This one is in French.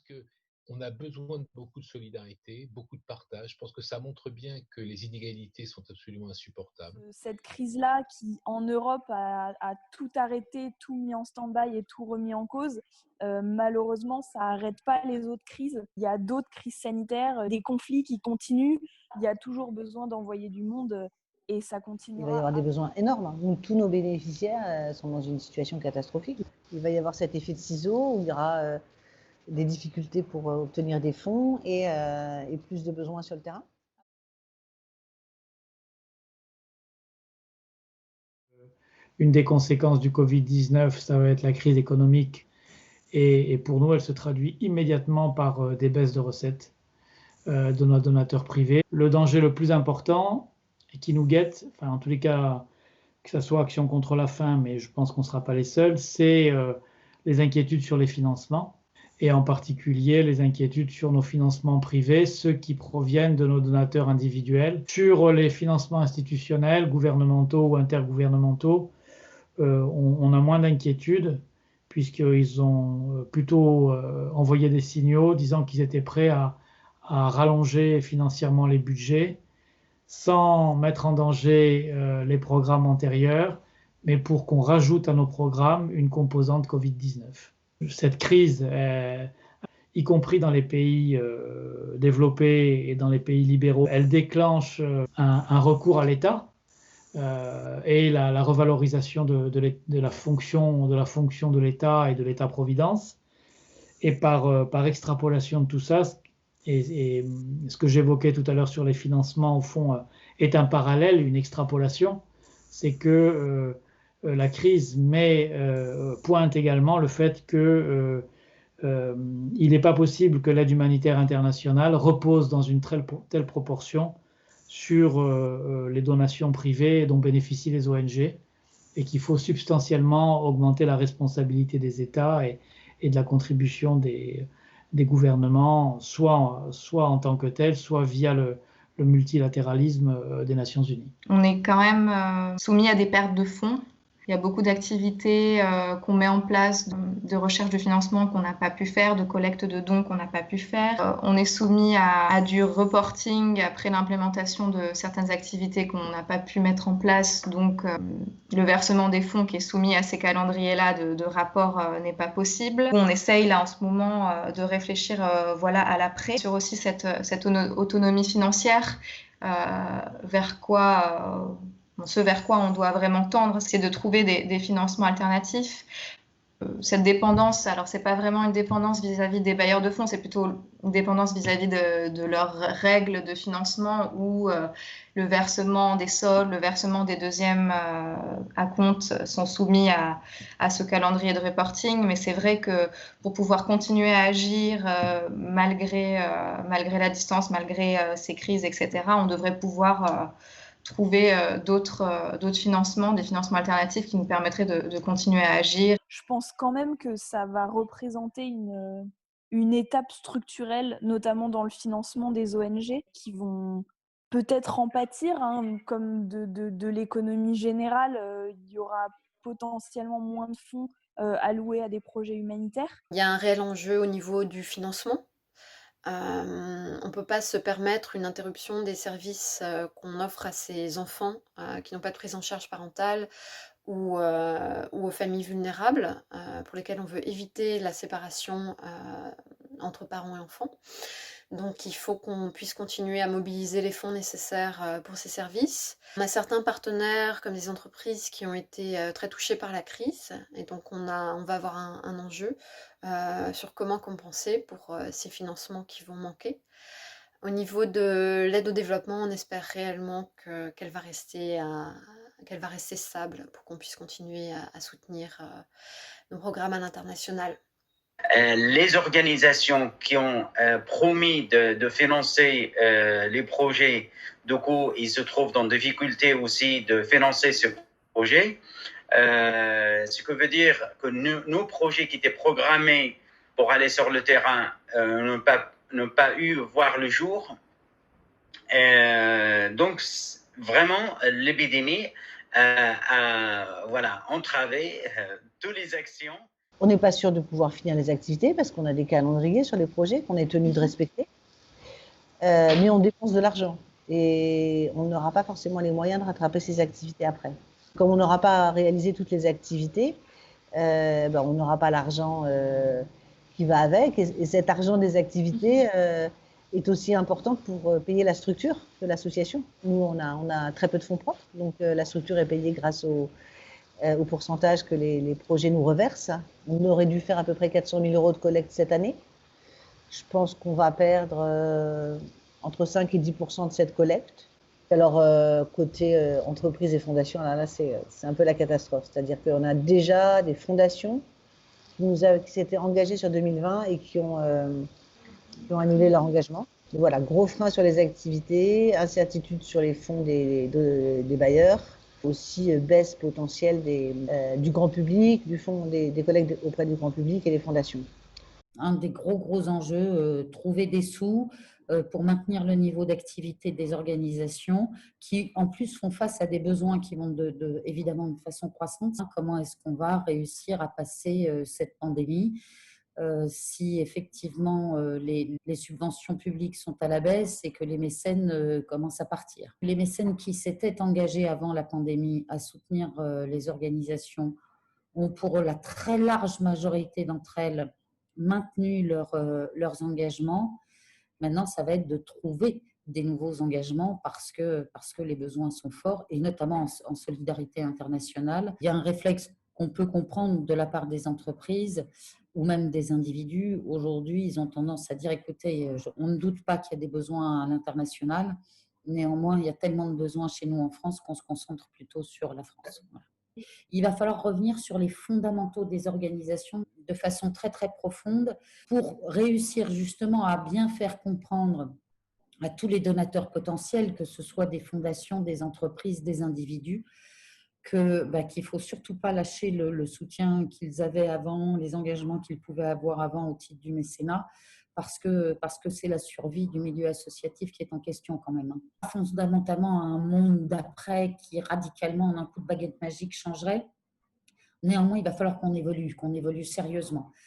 qu'on a besoin de beaucoup de solidarité, beaucoup de partage. Je pense que ça montre bien que les inégalités sont absolument insupportables. Cette crise-là qui, en Europe, a tout arrêté, tout mis en stand-by et tout remis en cause, malheureusement, ça n'arrête pas les autres crises. Il y a d'autres crises sanitaires, des conflits qui continuent. Il y a toujours besoin d'envoyer du monde et ça Il va y continuera. avoir des besoins énormes, où tous nos bénéficiaires sont dans une situation catastrophique. Il va y avoir cet effet de ciseau où il y aura des difficultés pour obtenir des fonds et plus de besoins sur le terrain. Une des conséquences du Covid-19, ça va être la crise économique. Et pour nous, elle se traduit immédiatement par des baisses de recettes de nos donateurs privés. Le danger le plus important et qui nous guette, enfin en tous les cas, que ce soit Action contre la faim, mais je pense qu'on ne sera pas les seuls, c'est les inquiétudes sur les financements, et en particulier les inquiétudes sur nos financements privés, ceux qui proviennent de nos donateurs individuels. Sur les financements institutionnels, gouvernementaux ou intergouvernementaux, on a moins d'inquiétudes, puisqu'ils ont plutôt envoyé des signaux disant qu'ils étaient prêts à rallonger financièrement les budgets, sans mettre en danger les programmes antérieurs, mais pour qu'on rajoute à nos programmes une composante Covid-19. Cette crise, y compris dans les pays développés et dans les pays libéraux, elle déclenche un recours à l'État et la revalorisation de la fonction de l'État et de l'État-providence. Et par extrapolation de tout ça, et ce que j'évoquais tout à l'heure sur les financements, au fond, est un parallèle, une extrapolation. C'est que la crise pointe également le fait que il n'est pas possible que l'aide humanitaire internationale repose dans une telle proportion sur les donations privées dont bénéficient les ONG, et qu'il faut substantiellement augmenter la responsabilité des États et de la contribution des gouvernements, soit en tant que tel, soit via le multilatéralisme des Nations Unies. On est quand même soumis à des pertes de fonds. Il y a beaucoup d'activités qu'on met en place de recherche de financement qu'on n'a pas pu faire, de collecte de dons qu'on n'a pas pu faire. On est soumis à du reporting après l'implémentation de certaines activités qu'on n'a pas pu mettre en place. Donc le versement des fonds qui est soumis à ces calendriers-là de rapport n'est pas possible. On essaye là en ce moment de réfléchir à l'après sur aussi cette autonomie financière. Ce vers quoi on doit vraiment tendre, c'est de trouver des financements alternatifs. Cette dépendance, alors c'est pas vraiment une dépendance vis-à-vis des bailleurs de fonds, c'est plutôt une dépendance vis-à-vis de leurs règles de financement où le versement des soldes, le versement des deuxièmes acomptes sont soumis à ce calendrier de reporting. Mais c'est vrai que pour pouvoir continuer à agir malgré la distance, malgré ces crises, etc., on devrait pouvoir trouver d'autres financements, des financements alternatifs qui nous permettraient de continuer à agir. Je pense quand même que ça va représenter une étape structurelle, notamment dans le financement des ONG, qui vont peut-être en pâtir, comme de l'économie générale. Il y aura potentiellement moins de fonds alloués à des projets humanitaires. Il y a un réel enjeu au niveau du financement. On ne peut pas se permettre une interruption des services qu'on offre à ces enfants qui n'ont pas de prise en charge parentale ou aux familles vulnérables pour lesquelles on veut éviter la séparation entre parents et enfants. Donc il faut qu'on puisse continuer à mobiliser les fonds nécessaires pour ces services. On a certains partenaires comme des entreprises qui ont été très touchés par la crise, et donc on va avoir un enjeu sur comment compenser pour ces financements qui vont manquer. Au niveau de l'aide au développement, on espère réellement qu'elle va rester stable pour qu'on puisse continuer à soutenir nos programmes à l'international. Les organisations qui ont promis de financer les projets d'OCO, ils se trouvent dans difficulté aussi de financer ce projet. Ce que veut dire que nos projets qui étaient programmés pour aller sur le terrain n'ont pas eu voir le jour. Donc, vraiment, l'épidémie a entravé toutes les actions. On n'est pas sûr de pouvoir finir les activités parce qu'on a des calendriers sur les projets qu'on est tenu de respecter. Mais on dépense de l'argent et on n'aura pas forcément les moyens de rattraper ces activités après. Comme on n'aura pas réalisé toutes les activités, on n'aura pas l'argent qui va avec. Et cet argent des activités est aussi important pour payer la structure de l'association. Nous, on a très peu de fonds propres, donc la structure est payée grâce au pourcentage que les projets nous reversent. On aurait dû faire à peu près 400 000 € de collecte cette année. Je pense qu'on va perdre entre 5 et 10% de cette collecte. Alors, côté entreprise et fondation, là c'est un peu la catastrophe. C'est-à-dire qu'on a déjà des fondations qui s'étaient engagées sur 2020 et qui ont annulé leur engagement. Donc, voilà, gros frein sur les activités, incertitude sur les fonds des bailleurs, aussi baisse potentielle du grand public, du fonds des collectes auprès du grand public et des fondations. Un des gros enjeux, trouver des sous pour maintenir le niveau d'activité des organisations qui, en plus, font face à des besoins qui vont évidemment de façon croissante. Comment est-ce qu'on va réussir à passer cette pandémie si effectivement les subventions publiques sont à la baisse et que les mécènes commencent à partir. Les mécènes qui s'étaient engagés avant la pandémie à soutenir les organisations ont, pour la très large majorité d'entre elles, maintenu leurs engagements. Maintenant, ça va être de trouver des nouveaux engagements parce que les besoins sont forts et notamment en solidarité internationale. Il y a un réflexe qu'on peut comprendre de la part des entreprises ou même des individus. Aujourd'hui, ils ont tendance à dire, écoutez, on ne doute pas qu'il y a des besoins à l'international. Néanmoins, il y a tellement de besoins chez nous en France qu'on se concentre plutôt sur la France. Voilà. Il va falloir revenir sur les fondamentaux des organisations de façon très profonde pour réussir justement à bien faire comprendre à tous les donateurs potentiels, que ce soit des fondations, des entreprises, des individus, qu'il ne faut surtout pas lâcher le soutien qu'ils avaient avant, les engagements qu'ils pouvaient avoir avant au titre du mécénat, parce que c'est la survie du milieu associatif qui est en question quand même. Fondamentalement, un monde d'après qui radicalement, en un coup de baguette magique, changerait. Néanmoins, il va falloir qu'on évolue sérieusement.